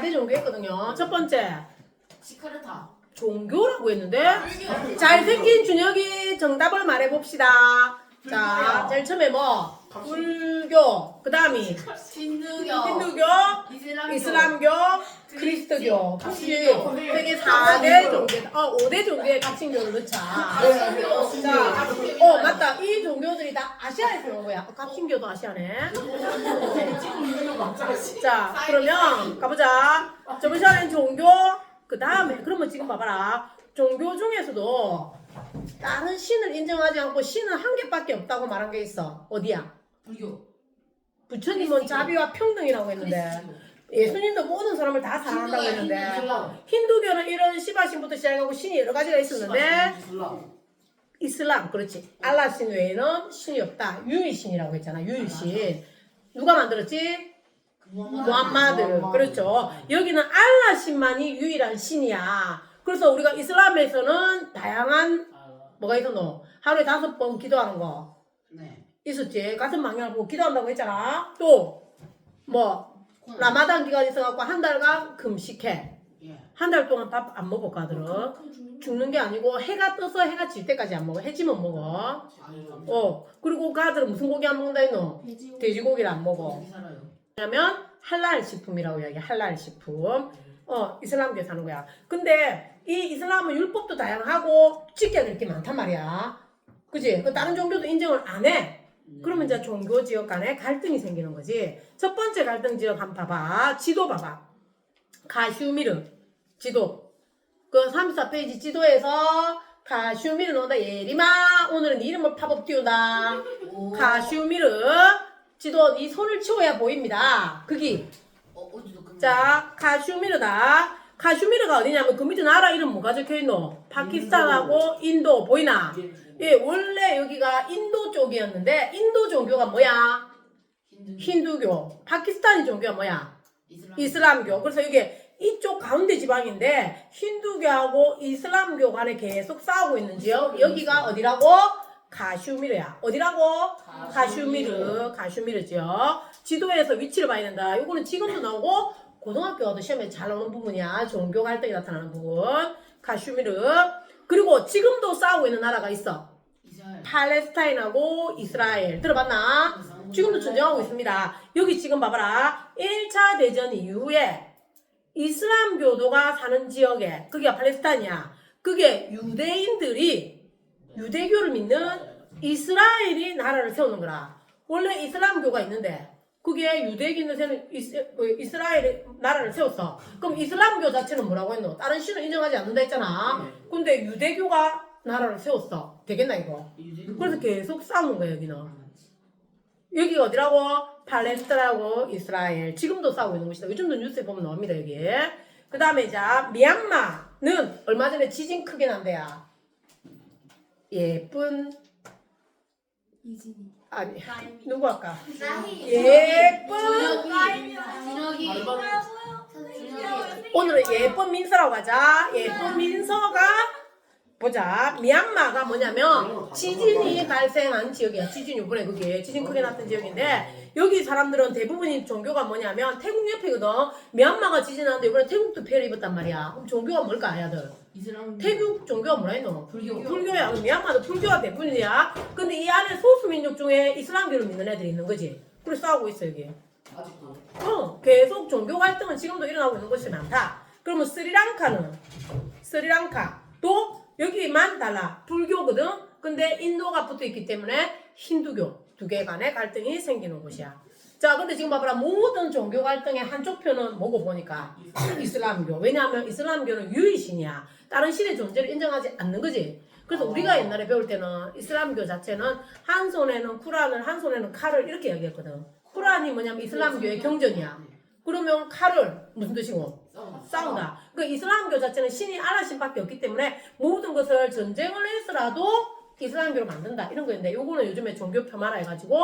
4대 종교 했거든요. 첫 번째 시카르타. 종교라고 했는데 잘생긴 준혁이 정답을 말해봅시다. 자, 제일 처음에 뭐 불교, 그 다음이 힌두교. 힌두교, 이슬람교. 이슬람교, 그리스도교. 혹시 세계 4대 종교, 5대 종교에 갑신교를 넣자. 자, 맞다. 이 종교들이 다 아시아에서 온 거야. 갑신교도 아시아네. 자, 그러면 가보자. 저번 시간엔 종교, 그 다음에, 그러면 지금 봐봐라. 종교 중에서도 다른 신을 인정하지 않고 신은 한 개밖에 없다고 말한 게 있어. 어디야? 불교. 부처님은 자비와 평등이라고 했는데 예수님도 모든 사람을 다 사랑한다고 했는데 힌두교는 이런 시바신부터 시작하고 신이 여러 가지가 있었는데 이슬람, 그렇지. 알라 신 외에는 신이 없다. 유일신이라고 했잖아. 유일신. 누가 만들었지? 무함마드. 그렇죠. 여기는 알라 신만이 유일한 신이야. 그래서 우리가 이슬람에서는 다양한 뭐가 있었노? 하루에 5번 기도하는 거 네. 있었지. 같은 방향을 보고 기도한다고 했잖아. 또 뭐 라마단 기간 있어갖고 한 달간 금식해. 예. 한 달 동안 밥 안 먹어 가들은. 죽는 게 아니고 해가 떠서 해가 질 때까지 안 먹어. 해지면 먹어. 그리고 가들은 무슨 고기 안 먹는다 했노? 돼지고기를 안 먹어. 어디 살아요? 왜냐면 할랄 식품이라고 이야기해. 할랄 식품. 이슬람교에 사는 거야. 근데 이 이슬람은 율법도 다양하고 지켜야 될 게 많단 말이야. 그지? 그 다른 종교도 인정을 안 해. 그러면 이제 종교 지역 간에 갈등이 생기는 거지. 첫 번째 갈등 지역 한번 봐봐. 지도 봐봐. 가슈미르 지도. 그 34페이지 지도에서 가슈미르 넣는다. 예리마 오늘은 네 이름을 팝업 띄우다. 가슈미르 지도 이 손을 치워야 보입니다. 거기. 어디도 그. 자, 가슈미르다. 가슈미르가 어디냐면 그 밑에 나라 이름 뭐가 적혀있노? 파키스탄하고 인도 보이나? 예, 원래 여기가 인도 쪽이었는데 인도 종교가 뭐야? 힌두교. 파키스탄 종교가 뭐야? 이슬람교. 그래서 이게 이쪽 가운데 지방인데 힌두교하고 이슬람교 간에 계속 싸우고 있는 지역. 여기가 어디라고? 가슈미르야. 어디라고? 가슈미르 지역. 지도에서 위치를 봐야 된다. 요거는 지금도 나오고 고등학교 가도 시험에 잘 나오는 부분이야. 종교 갈등이 나타나는 부분. 가슈미르. 그리고 지금도 싸우고 있는 나라가 있어. 팔레스타인하고 이스라엘. 들어봤나? 지금도 전쟁하고 있습니다. 여기 지금 봐봐라. 1차 대전 이후에 이슬람교도가 사는 지역에, 그게 팔레스타인이야. 그게 유대인들이 유대교를 믿는 이스라엘이 나라를 세우는 거라. 원래 이슬람교가 있는데 그게 유대인들 이스라엘이 나라를 세웠어. 그럼 이슬람교 자체는 뭐라고 했노? 다른 신을 인정하지 않는다 했잖아. 근데 유대교가 나라를 세웠어. 되겠나 이거? 그래서 계속 싸우는 거야 여기는. 여기가 어디라고? 팔레스타인하고 이스라엘. 지금도 싸우고 있는 곳이다. 요즘도 뉴스에 보면 나옵니다 여기. 그 다음에 자 미얀마는 얼마 전에 지진 크게 난 데야. 예쁜 이진이. 아니 누구 할까? 나희. 예쁜 준혁이. 오늘은 예쁜 민서라고 하자. 예쁜 민서가 보자. 미얀마가 뭐냐면 지진이 발생한 지역이야. 지진 요번에 그게 지진 크게 났던 지역인데 여기 사람들은 대부분이 종교가 뭐냐면 태국 옆이거든. 미얀마가 지진하는데 이번에 태국도 피해를 입었단 말이야. 그럼 종교가 뭘까 아야들? 태국 종교가 뭐라 했노? 불교야. 미얀마도 불교가 대부분이야. 근데 이 안에 소수민족 중에 이슬람교를 믿는 애들이 있는 거지. 그래서 싸우고 있어 여기. 아직도. 계속 종교 갈등은 지금도 일어나고 있는 곳이 많다. 그러면 스리랑카도 여기만 달라. 불교거든. 근데 인도가 붙어 있기 때문에 힌두교 두 개 간의 갈등이 생기는 곳이야. 자, 근데 지금 봐봐라. 모든 종교 갈등의 한쪽 편은 뭐고 보니까 이슬람교. 왜냐하면 이슬람교는 유일신이야. 다른 신의 존재를 인정하지 않는 거지. 그래서 우리가 옛날에 배울 때는 이슬람교 자체는 한 손에는 쿠란을 한 손에는 칼을 이렇게 얘기했거든. 쿠란이 뭐냐면 이슬람교의 경전이야. 그러면 칼을 무슨 뜻이고? 싸운다. 그 이슬람교 자체는 신이 알라신밖에 없기 때문에 모든 것을 전쟁을 해서라도 이슬람교로 만든다 이런 거였는데 요거는 요즘에 종교 폄하라 해가지고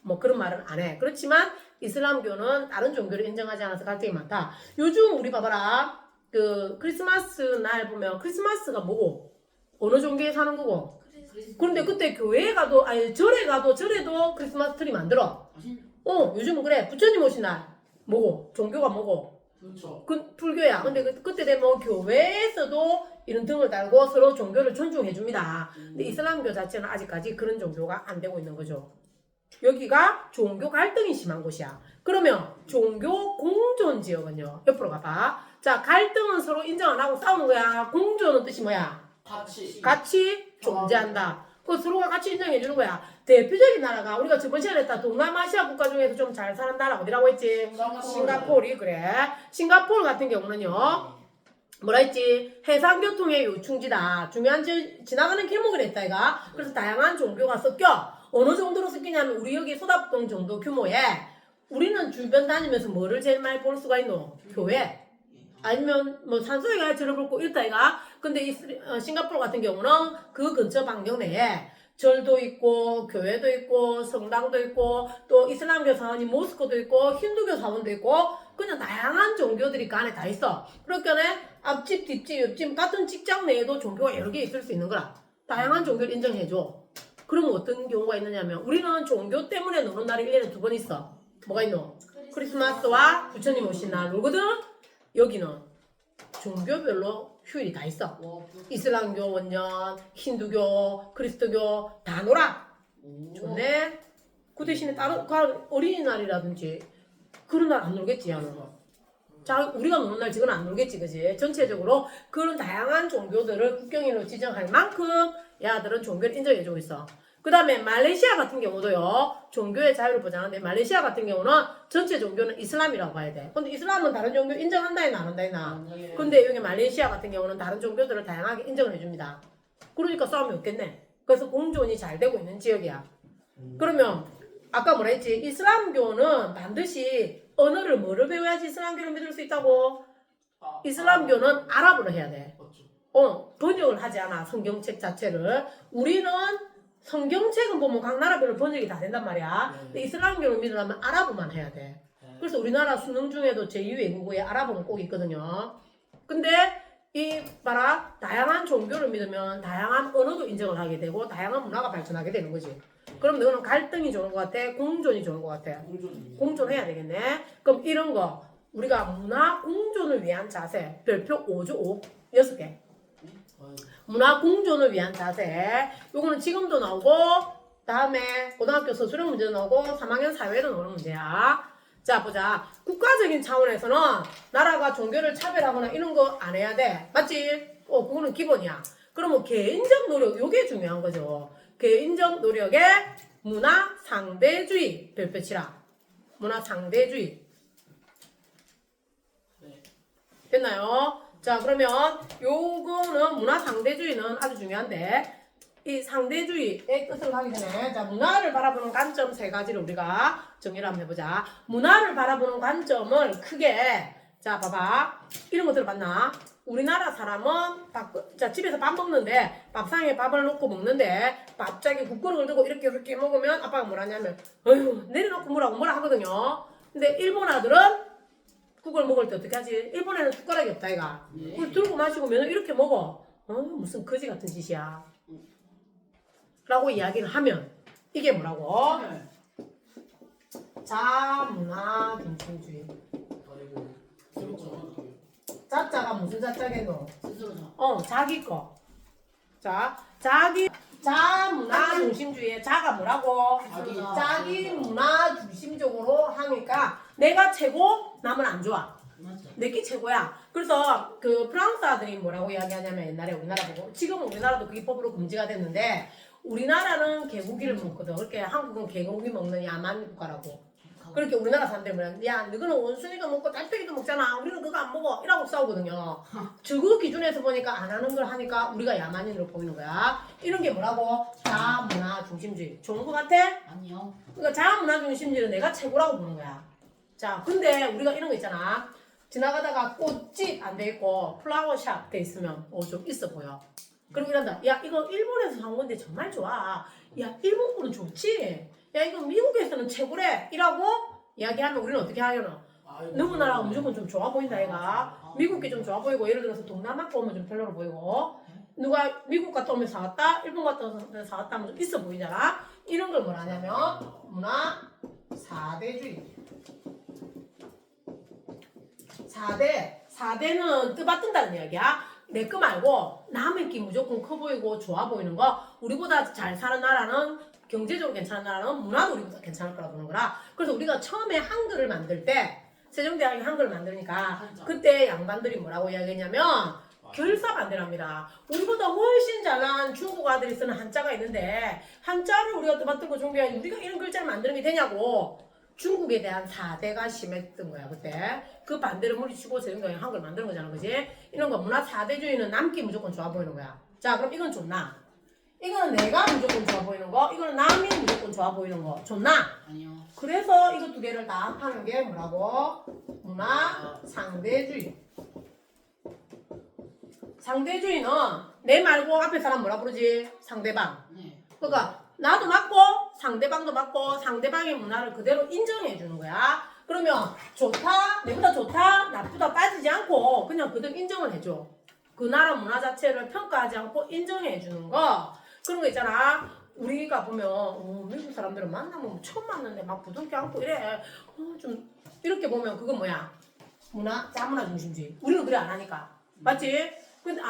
뭐 그런 말은 안 해. 그렇지만 이슬람교는 다른 종교를 인정하지 않아서 갈등이 많다. 요즘 우리 봐봐라. 그 크리스마스 날 보면 크리스마스가 뭐고? 어느 종교에 사는 거고? 그런데 그때 교회에 가도 아니 절에 가도 절에도 크리스마스 트리 만들어. 요즘은 그래. 부처님 오신 날 뭐고? 종교가 뭐고? 그렇죠. 불교야. 근데 그때 되면 교회에서도 이런 등을 달고 서로 종교를 존중해 줍니다. 근데 이슬람교 자체는 아직까지 그런 종교가 안 되고 있는 거죠. 여기가 종교 갈등이 심한 곳이야. 그러면 종교 공존 지역은요. 옆으로 가봐. 자, 갈등은 서로 인정 안 하고 싸우는 거야. 공존은 뜻이 뭐야? 같이 존재한다. 그 서로가 같이 인정해 주는 거야. 대표적인 나라가 우리가 저번 시간에 했다. 동남아시아 국가 중에서 좀 잘 사는 나라 어디라고 했지? 싱가포르이 그래. 싱가포르 같은 경우는요. 뭐라 했지? 해상교통의 요충지다. 중요한 지나가는 길목을 했다 이가. 그래서 다양한 종교가 섞여. 어느 정도로 섞이냐면 우리 여기 소답동 정도 규모에 우리는 주변 다니면서 뭐를 제일 많이 볼 수가 있노? 교회. 아니면 뭐 산소에 가야 절을 볼 이렇다 이가. 근데 싱가포르 같은 경우는 그 근처 반경 내에 절도 있고 교회도 있고 성당도 있고 또 이슬람교 사원이 모스크도 있고 힌두교 사원도 있고 그냥 다양한 종교들이 그 안에 다 있어. 그러니까 앞집 뒷집 옆집 같은 직장 내에도 종교가 여러 개 있을 수 있는 거라. 다양한 종교를 인정해줘. 그럼 어떤 경우가 있느냐면 우리는 종교 때문에 노는 날이 1년에 2번 있어. 뭐가 있노? 크리스마스와 부처님 오신 날 놀거든. 여기는 종교별로 휴일이 다 있어. 이슬람교 원년, 힌두교, 그리스도교 다 놀아. 좋네. 그 대신에 다른 어린이날이라든지 그런 날 안 놀겠지. 자, 우리가 노는 날 지금 안 놀겠지, 그지? 전체적으로 그런 다양한 종교들을 국경일로 지정할 만큼 얘들은 종교를 인정해주고 있어. 그 다음에 말레이시아 같은 경우도요, 종교의 자유를 보장하는데, 말레이시아 같은 경우는 전체 종교는 이슬람이라고 봐야 돼. 근데 이슬람은 다른 종교 인정한다 했나, 안 한다 했나? 근데 여기 말레이시아 같은 경우는 다른 종교들을 다양하게 인정을 해줍니다. 그러니까 싸움이 없겠네. 그래서 공존이 잘 되고 있는 지역이야. 그러면, 아까 뭐라 했지? 이슬람교는 반드시 언어를 뭐를 배워야지 이슬람교를 믿을 수 있다고? 이슬람교는 아랍어로 해야 돼. 번역을 하지 않아, 성경책 자체를. 우리는 성경책은 보면 각 나라별로 번역이 다 된단 말이야. 근데 이슬람교를 믿으려면 아랍어만 해야 돼. 그래서 우리나라 수능 중에도 제2 외국어에 아랍어는 꼭 있거든요. 근데 봐라, 다양한 종교를 믿으면 다양한 언어도 인정을 하게 되고 다양한 문화가 발전하게 되는 거지. 그럼 너는 갈등이 좋은 것 같아? 공존이 좋은 것 같아? 공존해야 되겠네. 그럼 이런 거 우리가 문화 공존을 위한 자세 별표 5조 6개. 문화 공존을 위한 자세. 요거는 지금도 나오고 다음에 고등학교 서술형 문제도 나오고 3학년 사회도 나오는 문제야. 자, 보자. 국가적인 차원에서는 나라가 종교를 차별하거나 이런 거 안 해야 돼. 맞지? 그거는 기본이야. 그러면 개인적 노력, 요게 중요한 거죠. 개인적 노력에 문화 상대주의 별표 치라. 문화 상대주의. 됐나요? 자, 그러면 요거는 문화 상대주의는 아주 중요한데 이 상대주의의 뜻을 하기 전에 자, 문화를 바라보는 관점 3가지를 우리가 정리를 한번 해보자. 문화를 바라보는 관점을 크게 자, 봐봐. 이런 거 들어봤나? 우리나라 사람은 자, 집에서 밥 먹는데 밥상에 밥을 놓고 먹는데 갑자기 국그릇을 들고 이렇게 먹으면 아빠가 뭐라 하냐면 어휴 내려놓고 뭐라 하거든요. 근데 일본 아들은 국을 먹을 때 어떻게 하지? 일본에는 숟가락이 없다 이가. 물 들고 마시고 면을 이렇게 먹어. 무슨 거지 같은 짓이야. 라고 이야기를 하면 이게 뭐라고? 자문화 중심주의. 자자가 무슨 자자겠노? 자기 거. 자, 자문화 중심주의의 자가 뭐라고? 자기 문화 중심적으로 하니까 내가 최고, 남은 안 좋아. 내게 최고야. 그래서 그 프랑스 아들이 뭐라고 이야기하냐면 옛날에 우리나라 보고 지금은 우리나라도 그게 법으로 금지가 됐는데 우리나라는 개고기를 먹거든. 그렇게 한국은 개고기 먹는 야만 국가라고. 그렇게 우리나라 사람들이 뭐냐, 야 너희는 원숭이도 먹고 딸빼기도 먹잖아, 우리는 그거 안 먹어 이라고 싸우거든요. 그 기준에서 보니까 안 하는 걸 하니까 우리가 야만인으로 보이는 거야. 이런 게 뭐라고? 자문화 중심주의. 좋은 거 같아? 아니요. 그러니까 자문화 중심주의는 내가 최고라고 보는 거야. 자, 근데 우리가 이런 거 있잖아. 지나가다가 꽃집 안 돼 있고 플라워샵 돼 있으면 좀 있어 보여. 그리고 이런다. 야 이거 일본에서 사온 건데 정말 좋아. 야 일본 거는 좋지. 야 이거 미국에서는 최고래. 이라고 이야기하면 우리는 어떻게 하려나? 너무 나라가 무조건 좀 좋아 보인다 얘가. 미국 게 좀 좋아 보이고 예를 들어서 동남아 거 오면 좀 별로로 보이고 누가 미국 갔다 오면 사왔다 일본 갔다 오면 사왔다 하면 좀 있어 보이잖아. 이런 걸 뭐라 하냐면 문화 사대주의. 4대는 뜨받든다는 이야기야. 내 거 말고 남의 끼 무조건 커 보이고 좋아 보이는 거. 우리보다 잘 사는 나라는 경제적으로 괜찮은 나라는 문화도 우리보다 괜찮을 거라 보는 거라. 그래서 우리가 처음에 한글을 만들 때 세종대왕이 한글을 만드니까 그때 양반들이 뭐라고 이야기했냐면 결사반대랍니다. 우리보다 훨씬 잘난 중국 아들이 쓰는 한자가 있는데 한자를 우리가 떠받들고 준비하니 우리가 이런 글자를 만드는 게 되냐고. 중국에 대한 사대가 심했던 거야 그때. 그 반대를 물리치고 세종대왕이 한글 만드는 거잖아, 그지? 이런 거 문화 사대주의는 남기 무조건 좋아 보이는 거야. 자, 그럼 이건 좋나? 이거는 내가 무조건 좋아 보이는 거, 이거는 남이 무조건 좋아 보이는 거. 좋나? 아니요. 그래서 이거 두 개를 다 합하는 게 뭐라고? 문화 상대주의. 상대주의는 내 말고 앞에 사람 뭐라 부르지? 상대방. 네. 그러니까 나도 맞고 상대방도 맞고 상대방의 문화를 그대로 인정해 주는 거야. 그러면 좋다, 내보다 좋다, 나쁘다 따지지 않고 그냥 그대로 인정을 해줘. 그 나라 문화 자체를 평가하지 않고 인정해 주는 거. 그런 거 있잖아. 우리가 보면 미국 사람들은 만나면 처음 만났는데 막 부둥켜 안고 이래. 좀 이렇게 보면 그건 뭐야? 문화, 짜문화 중심주의. 우리는 그래 안 하니까. 맞지? 근데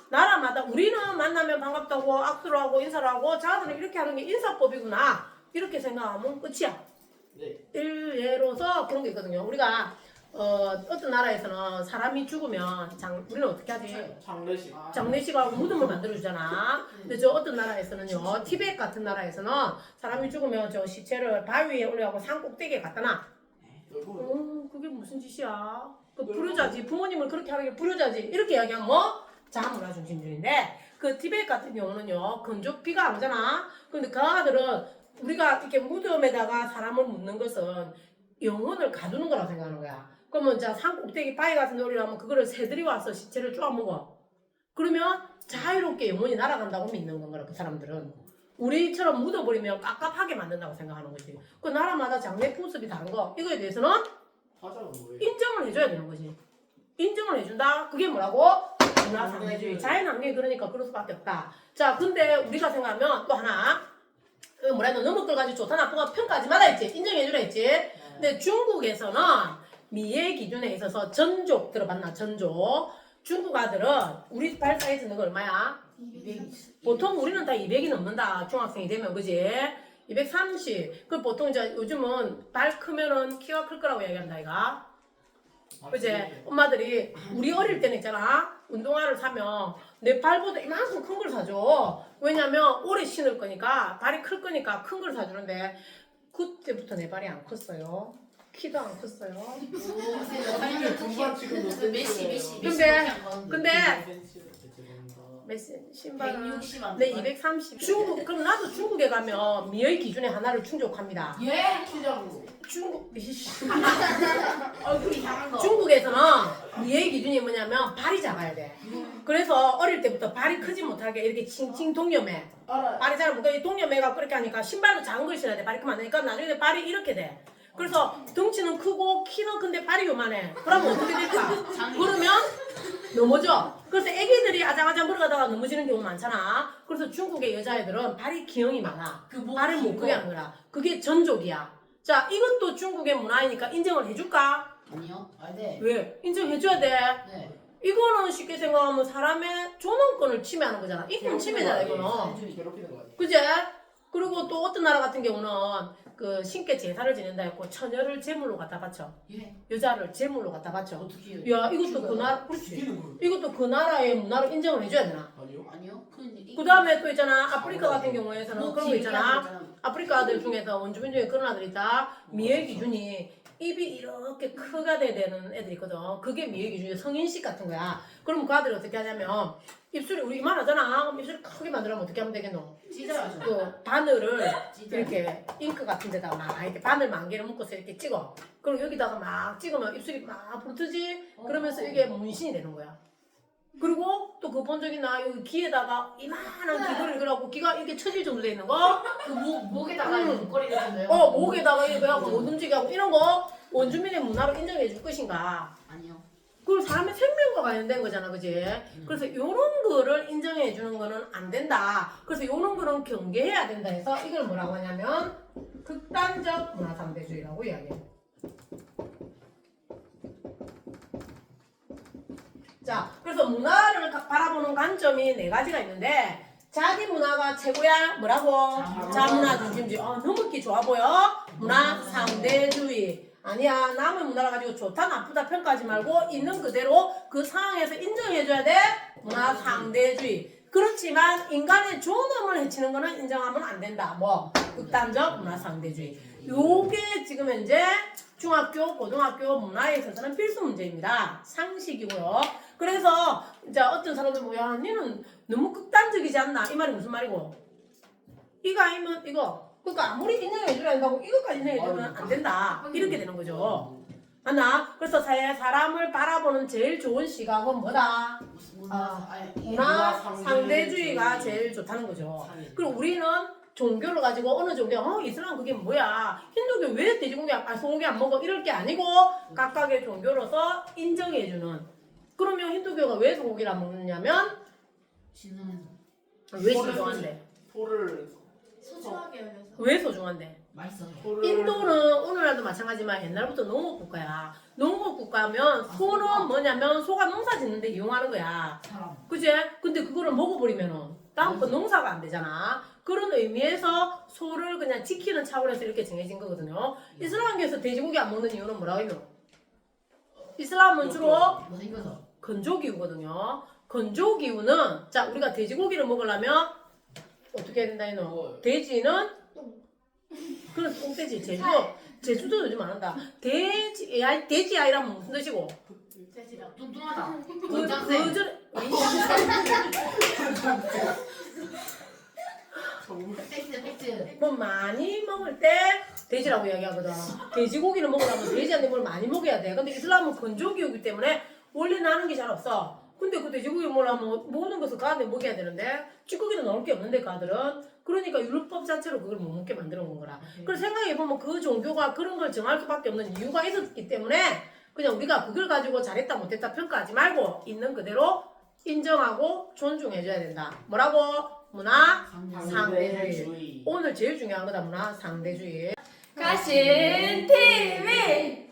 나라마다 우리는 만나면 반갑다고 악수를 하고 인사를 하고 자들은 이렇게 하는 게 인사법이구나. 이렇게 생각하면 끝이야. 네. 예로서 그런 게 있거든요. 우리가 어떤 나라에서는 사람이 죽으면 우리는 어떻게 하지? 장례식. 장례식하고 무덤을 만들어주잖아. 근데 저 어떤 나라에서는요, 티베트 같은 나라에서는 사람이 죽으면 저 시체를 바위 위에 올려갖고 산 꼭대기에 갖다 놔. 그게 무슨 짓이야? 그 불효자지. 부모님을 그렇게 하는 게 불효자지. 이렇게 이야기하면 뭐? 자문화 중심주의인데 그 티베트 같은 경우는요, 건조비가 안 오잖아. 근데 그 아들은 우리가 이렇게 무덤에다가 사람을 묻는 것은 영혼을 가두는 거라고 생각하는 거야. 그러면 자 산 꼭대기 바위 같은 데 올리려면 그거를 새들이 와서 시체를 쪼아 먹어. 그러면 자유롭게 영혼이 날아간다고 믿는 건가 그 사람들은. 우리처럼 묻어버리면 깝깝하게 만든다고 생각하는 거지. 그 나라마다 장례 풍습이 다른 거. 이거에 대해서는 화자는 뭐예요? 인정을 해줘야 되는 거지. 인정을 해준다? 그게 뭐라고? 문화상대주의. 자연환경이 그러니까 그럴 수밖에 없다. 자, 근데 우리가 생각하면 또 하나. 뭐라 해야 너무 끌가지고 좋다 나쁘다 평가하지 말라 했지. 인정해주라 했지. 근데 중국에서는 미의 기준에 있어서 전족 들어봤나? 전족. 중국 아들은 우리 발 사이즈는 거 얼마야? 220. 보통 우리는 다 200이 넘는다. 중학생이 되면 그지? 230. 그 보통 이제 요즘은 발 크면은 키가 클 거라고 얘기한다 이가. 그지? 엄마들이 우리 어릴 때는 있잖아. 운동화를 사면 내 발보다 이만큼 큰 걸 사줘. 왜냐면 오래 신을 거니까 발이 클 거니까 큰 걸 사주는데 그때부터 내 발이 안 컸어요. 키도 안 컸어요. 중반 지금도 메시. 근데 신발은 160 안 네, 돼요? 230. 중국 그럼 나도 중국에 가면 미의 기준에 하나를 충족합니다. 예? 키장으로. 중국 얼굴이 작은 거. 중국에서는 미의 기준이 뭐냐면 발이 작아야 돼. 그래서 어릴 때부터 발이 크지 못하게 이렇게 칭칭 동여매. 알아요. 발이 잘 못가게 동여매가 그렇게 하니까 신발도 작은 걸 신어야 돼. 발이 크면 안 되니까 나중에 발이 이렇게 돼. 그래서 덩치는 크고 키는 큰데 발이 요만해. 그러면 어떻게 될까? 그러면 넘어져. 그래서 애기들이 아장아장 걸어가다가 넘어지는 경우 많잖아. 그래서 중국의 여자애들은 발이 기형이 많아. 발을 못 크게 하는 거야. 그게 전족이야. 자, 이것도 중국의 문화이니까 인정을 해줄까? 아니요. 네. 왜? 인정해줘야 돼. 네. 이거는 쉽게 생각하면 사람의 존엄권을 침해하는 거잖아. 이건 침해잖아, 이거는. 괴롭히는 거 아니에요? 그제? 그리고 또 어떤 나라 같은 경우는 그 신께 제사를 지낸다 했고 처녀를 제물로 갖다 바쳐. 예. 여자를 제물로 갖다 바쳐. 어떻게 해요? 야, 이것도 그 나라, 그렇지. 죽이는 거. 이것도 그 나라의 문화를 인정을 해줘야 되나? 아니요. 아니요. 그 다음에 또 있잖아. 아프리카 같은 경우에서는 그런 거 있잖아. 아프리카 아들 중에서 원주민 중에 그런 아들 있다. 미의 기준이 입이 이렇게 크가 돼야 되는 애들이 있거든. 그게 미의 기준이 성인식 같은 거야. 그럼 그 아들이 어떻게 하냐면 입술이 우리 이만하잖아. 그럼 입술이 크게 만들려면 어떻게 하면 되겠노? 찢어야죠. 그 바늘을 이렇게 잉크 같은 데다가 막 이렇게 바늘 만 개를 묶어서 이렇게 찍어. 그럼 여기다가 막 찍으면 입술이 막 붙지? 그러면서 이게 문신이 되는 거야. 그리고 또 그 본 적 있나? 여기 귀에다가 이만한 귀걸이를 그려갖고 귀가 이렇게 처질 정도 돼 있는 거? 그 목에다가 목걸이 같은데요? 목에다가 이렇게 해갖고 못 움직이게 하고 이런 거 원주민의 문화로 인정해 줄 것인가? 아니요. 그리고 사람의 생명과 관련된 거잖아, 그지? 그래서 요런 거를 인정해 주는 거는 안 된다. 그래서 요런 거는 경계해야 된다 해서 이걸 뭐라고 하냐면 극단적 문화상대주의라고 이야기해요. 자, 그래서 문화를 바라보는 관점이 네 가지가 있는데 자기 문화가 최고야. 뭐라고? 자문화 중심주의. 너무 좋아 보여. 문화 상대주의. 아니야. 남의 문화를 가지고 좋다 나쁘다 평가하지 말고 있는 그대로 그 상황에서 인정해줘야 돼. 문화 상대주의. 그렇지만 인간의 존엄을 해치는 거는 인정하면 안 된다. 뭐 극단적 문화 상대주의. 요게 지금 현재 중학교, 고등학교 문화에 있어서는 필수 문제입니다. 상식이고요. 그래서 이제 어떤 사람들 뭐야, 니는 너무 극단적이지 않나? 이 말이 무슨 말이고? 이거 아니면 이거. 그러니까 아무리 인정해줘야 된다고 이것까지 인정해주면 안 된다. 이렇게 되는 거죠. 맞나? 그래서 사람을 바라보는 제일 좋은 시각은 뭐다? 문화 상대주의가 제일 좋다는 거죠. 그리고 우리는 종교를 가지고 어느 종교, 이슬람 그게 뭐야? 힌두교 왜 돼지고기, 소고기 안 먹어? 이럴 게 아니고 각각의 종교로서 인정해주는. 그러면 힌두교가 왜 소고기를 안 먹느냐면 왜 소중한데? 소를 소중하게 여겨서. 왜 소중한데? 맛있어서. 인도는 오늘날도 마찬가지지만 옛날부터 농업국가야. 농업국가면 소는 뭐냐면 소가 농사 짓는데 이용하는 거야. 사람. 그지? 근데 그거를 먹어버리면은 다음번 농사가 안 되잖아. 그런 의미에서 소를 그냥 지키는 차원에서 이렇게 정해진 거거든요. 이슬람교에서 돼지고기 안 먹는 이유는 뭐라고 해요? 이슬람은 주로 못생겨서. 건조기후거든요. 건조기후는 자 우리가 돼지고기를 먹으려면 어떻게 해야 된다 이노? 돼지는 그런 똥돼지 제주도 요즘 안 한다. 돼지 아이라면 무슨 뜻이고? 돼지랑. 뚱뚱하다. 그전 팩트. 뭐 많이 먹을 때 돼지라고 이야기하거든. 돼지고기를 먹으려면 돼지한테 뭘 많이 먹어야 돼. 근데 이슬람은 건조기후기 때문에 원래 나는 게 잘 없어. 근데 그 돼지고기 먹으려면 모든 것을 그 안에 먹여야 되는데 찌꺼기는 넣을 게 없는데 그 아들은 그러니까 율법 자체로 그걸 못 먹게 만들어 놓은 거라. 그래서 생각해보면 그 종교가 그런 걸 정할 수밖에 없는 이유가 있었기 때문에 그냥 우리가 그걸 가지고 잘했다 못했다 평가하지 말고 있는 그대로 인정하고 존중해줘야 된다. 뭐라고? 문화 상대주의. 오늘 제일 중요한 거다. 문화 상대주의. 가신 TV.